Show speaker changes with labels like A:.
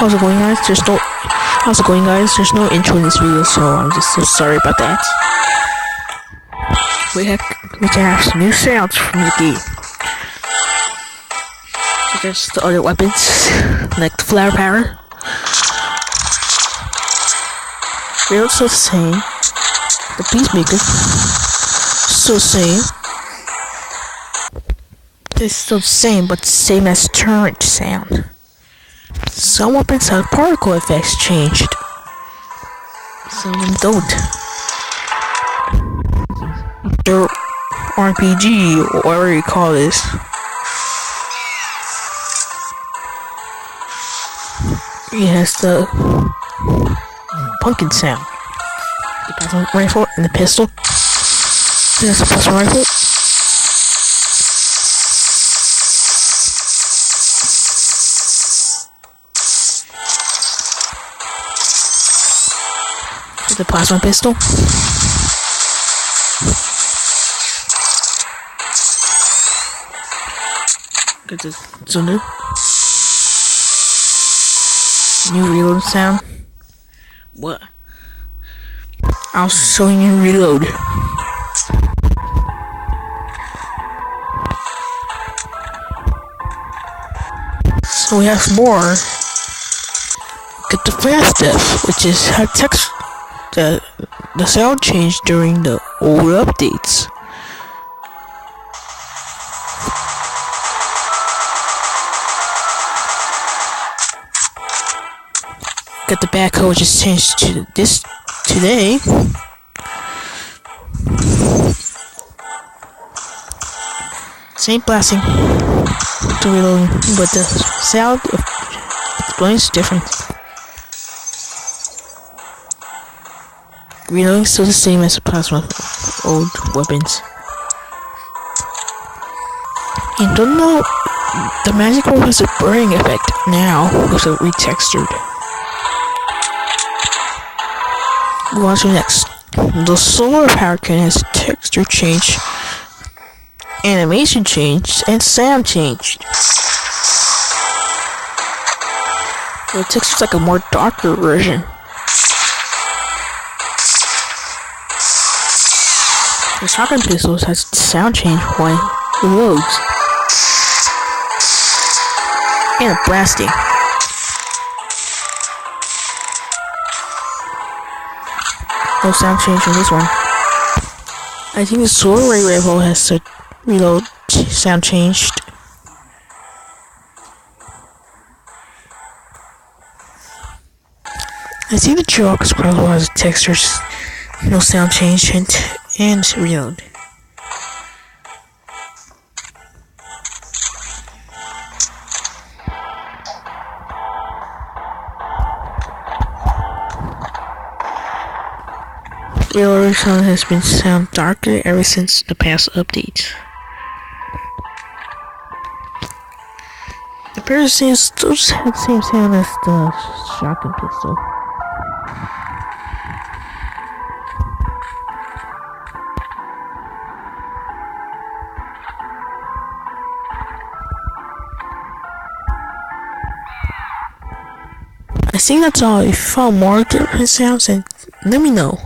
A: How's it going, guys? There's no intro in this video, so I'm just so sorry about that. We can have some new sounds from the game. Such as the other weapons, like the flower power. We're also the same. The Peacemaker, still the same. It's still the same, but the same as turret sound. Some weapons have particle effects changed. Some of them don't. They're RPG, or whatever you call this. It has the pumpkin sound. The plasma rifle and the pistol. There's a plasma rifle. The plasma pistol. Get this Zunu. New reload sound. What? I'll show you reload. So we have more. Get the fast death, which is how text the sound changed during the old updates. Got the backhoe, which is changed to this today. Same blasting to reloading, but the sound of exploding is different. Reloading is still the same as the plasma old weapons. And don't know, the magic roll has a burning effect now, with a retextured. Go on to next. The solar power can has texture change, animation changed, and sound changed. The texture's like a more darker version. The shotgun pistols has sound change when it loads. And a blasting. No sound change on this one. I think the solar ray rifle has the reload sound changed. I think the Chewbacca's probably has textures, no sound change, and reload. Reload sound has been sound darker ever since the past updates. The pair of sounds still have the same sound as the shotgun pistol. I think that's all. If you found more different sounds, then let me know.